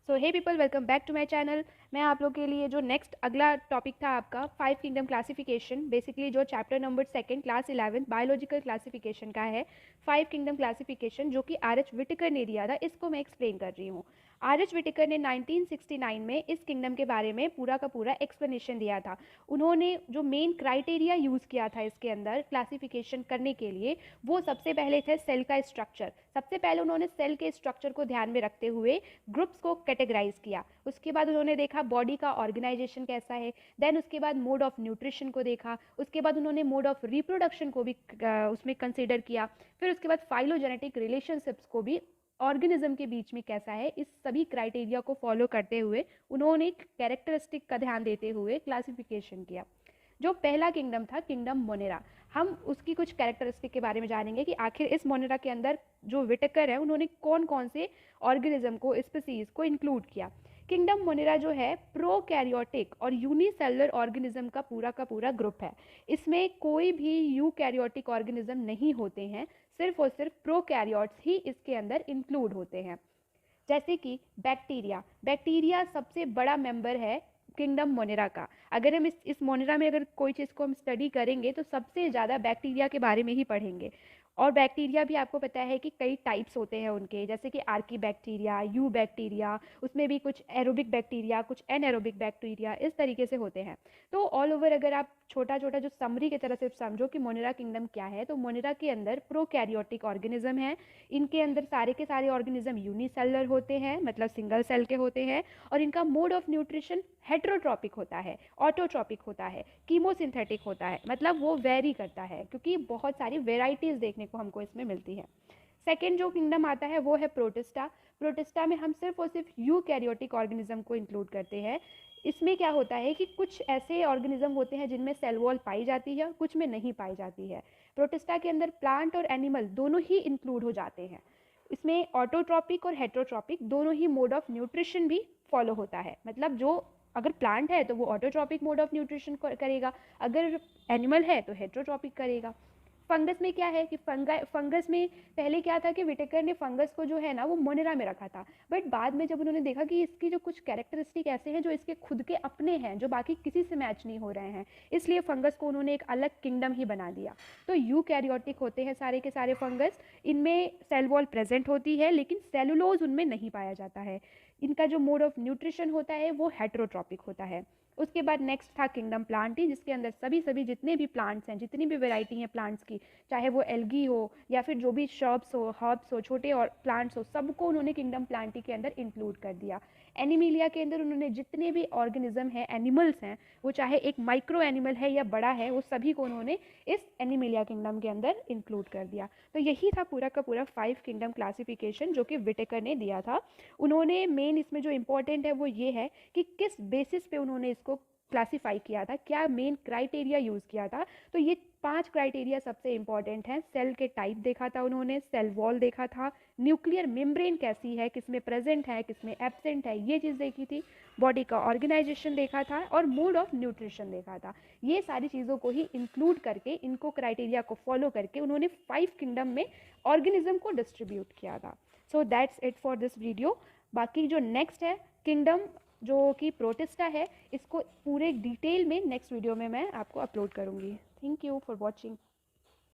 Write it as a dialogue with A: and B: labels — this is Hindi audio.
A: So hey people, welcome back to my channel. मैं आप लोग के लिए जो नेक्स्ट अगला टॉपिक था आपका 5 किंगडम क्लासिफिकेशन, बेसिकली जो chapter number 2 class 11 biological classification का है। 5 किंगडम क्लासिफिकेशन जो कि आर एच विटेकर ने दिया था, इसको मैं एक्सप्लेन कर रही हूँ। आर एच विटेकर ने 1969 में इस किंगडम के बारे में पूरा का पूरा एक्सप्लेनेशन दिया था। उन्होंने जो मेन क्राइटेरिया यूज़ किया था इसके अंदर क्लासिफिकेशन करने के लिए, वो सबसे पहले थे सेल का स्ट्रक्चर। सबसे पहले उन्होंने सेल के स्ट्रक्चर को ध्यान में रखते हुए ग्रुप्स को कैटेगराइज किया। उसके बाद उन्होंने देखा बॉडी का ऑर्गेनाइजेशन कैसा है, देन उसके बाद मोड ऑफ न्यूट्रिशन को देखा, उसके बाद उन्होंने मोड ऑफ रिप्रोडक्शन को भी उसमें कंसिडर किया, फिर उसके बाद फाइलोजेनेटिक रिलेशनशिप्स को भी ऑर्गेनिज्म के बीच में कैसा है, इस सभी क्राइटेरिया को फॉलो करते हुए उन्होंने कैरेक्टरिस्टिक का ध्यान देते हुए क्लासिफिकेशन किया। जो पहला किंगडम था किंगडम मोनेरा, हम उसकी कुछ कैरेक्टरिस्टिक के बारे में जानेंगे कि आखिर इस मोनेरा के अंदर जो विटेकर है उन्होंने कौन कौन से ऑर्गेनिज्म को, स्पीसीज को इंक्लूड किया। किंगडम मोनेरा जो है प्रोकैरियोटिक और यूनिसेलुलर ऑर्गेनिज्म का पूरा ग्रुप है। इसमें कोई भी यूकैरियोटिक ऑर्गेनिज्म नहीं होते हैं, सिर्फ और सिर्फ प्रोकैरियोट्स ही इसके अंदर इंक्लूड होते हैं। जैसे कि बैक्टीरिया सबसे बड़ा मेंबर है किंगडम मोनेरा का। अगर हम इस मोनेरा में अगर कोई चीज़ को हम स्टडी करेंगे तो सबसे ज़्यादा बैक्टीरिया के बारे में ही पढ़ेंगे। और बैक्टीरिया भी आपको पता है कि कई टाइप्स होते हैं उनके, जैसे कि आर्की बैक्टीरिया, यू बैक्टीरिया, उसमें भी कुछ एरोबिक बैक्टीरिया, कुछ एनएरोबिक बैक्टीरिया, इस तरीके से होते हैं। तो ऑल ओवर अगर आप छोटा छोटा जो समरी की तरह से समझो कि मोनेरा किंगडम क्या है, तो मोनेरा के अंदर प्रोकैरियोटिक ऑर्गेनिज्म है। इनके अंदर सारे के सारे ऑर्गेनिज्म यूनिसेलुलर होते हैं, मतलब सिंगल सेल के होते हैं, और इनका मोड ऑफ न्यूट्रिशन हेट्रोट्रॉपिक होता है, ऑटोट्रॉपिक होता है, कीमोसिंथेटिक होता है, मतलब वो वेरी करता है क्योंकि बहुत सारी वेराइटीज़ देखने को हमको इसमें मिलती है। सेकेंड जो किंगडम आता है वो है प्रोटिस्टा। प्रोटिस्टा में हम सिर्फ और सिर्फ यूकैरियोटिक ऑर्गेनिज्म को इंक्लूड करते हैं। इसमें क्या होता है कि कुछ ऐसे ऑर्गेनिज्म होते हैं जिनमें सेल वॉल पाई जाती है, कुछ में नहीं पाई जाती है। प्रोटिस्टा के अंदर प्लांट और एनिमल दोनों ही इंक्लूड हो जाते हैं। इसमें ऑटोट्रॉपिक और हेट्रोट्रॉपिक दोनों ही मोड ऑफ न्यूट्रिशन भी फॉलो होता है, मतलब जो अगर प्लांट है तो वो ऑटोट्रॉपिक मोड ऑफ न्यूट्रिशन करेगा, अगर एनिमल है तो हेट्रोट्रॉपिक करेगा। फंगस में क्या है कि फंगस में पहले क्या था कि विटेकर ने फंगस को जो है ना वो मोनेरा में रखा था, बट बाद में जब उन्होंने देखा कि इसकी जो कुछ कैरेक्टरिस्टिक ऐसे हैं जो इसके खुद के अपने हैं, जो बाकी किसी से मैच नहीं हो रहे हैं, इसलिए फंगस को उन्होंने एक अलग किंगडम ही बना दिया। तो यूकैरियोटिक होते हैं सारे के सारे फंगस। इनमें सेल वॉल प्रेजेंट होती है लेकिन सेलुलोज उनमें नहीं पाया जाता है। इनका जो मोड ऑफ न्यूट्रिशन होता है वो हेट्रोट्रॉपिक होता है। उसके बाद नेक्स्ट था किंगडम प्लांटी, जिसके अंदर सभी जितने भी प्लांट्स हैं, जितनी भी वैरायटी हैं प्लांट्स की, चाहे वो एल्गी हो या फिर जो भी शर्ब्स हो, हर्ब्स हो, छोटे और प्लांट्स हो, सबको उन्होंने किंगडम प्लांटी के अंदर इंक्लूड कर दिया। एनिमीलिया के अंदर उन्होंने जितने भी ऑर्गेनिज्म हैं, एनिमल्स हैं, वो चाहे एक माइक्रो एनिमल है या बड़ा है, वो सभी को उन्होंने इस एनिमीलिया किंगडम के अंदर इंक्लूड कर दिया। तो यही था पूरा का पूरा 5 किंगडम क्लासिफिकेशन जो कि विटेकर ने दिया था। उन्होंने मेन इसमें जो इम्पोर्टेंट है वो ये है कि किस बेसिस पे उन्होंने इसको क्लासीफाई किया था, क्या मेन क्राइटेरिया यूज़ किया था। तो ये 5 क्राइटेरिया सबसे इंपॉर्टेंट हैं। सेल के टाइप देखा था उन्होंने, सेल वॉल देखा था, न्यूक्लियर मेम्ब्रेन कैसी है, किसमें प्रेजेंट है, किसमें एब्सेंट है, ये चीज़ देखी थी, बॉडी का ऑर्गेनाइजेशन देखा था, और मोड ऑफ न्यूट्रिशन देखा था। ये सारी चीज़ों को ही इंक्लूड करके, इनको क्राइटेरिया को फॉलो करके उन्होंने 5 किंगडम में ऑर्गेनिज्म को डिस्ट्रीब्यूट किया था। So that's it for this video. बाकी जो नेक्स्ट है किंगडम जो कि प्रोटिस्टा है, इसको पूरे डिटेल में नेक्स्ट वीडियो में मैं आपको अपलोड करूँगी। Thank you for watching.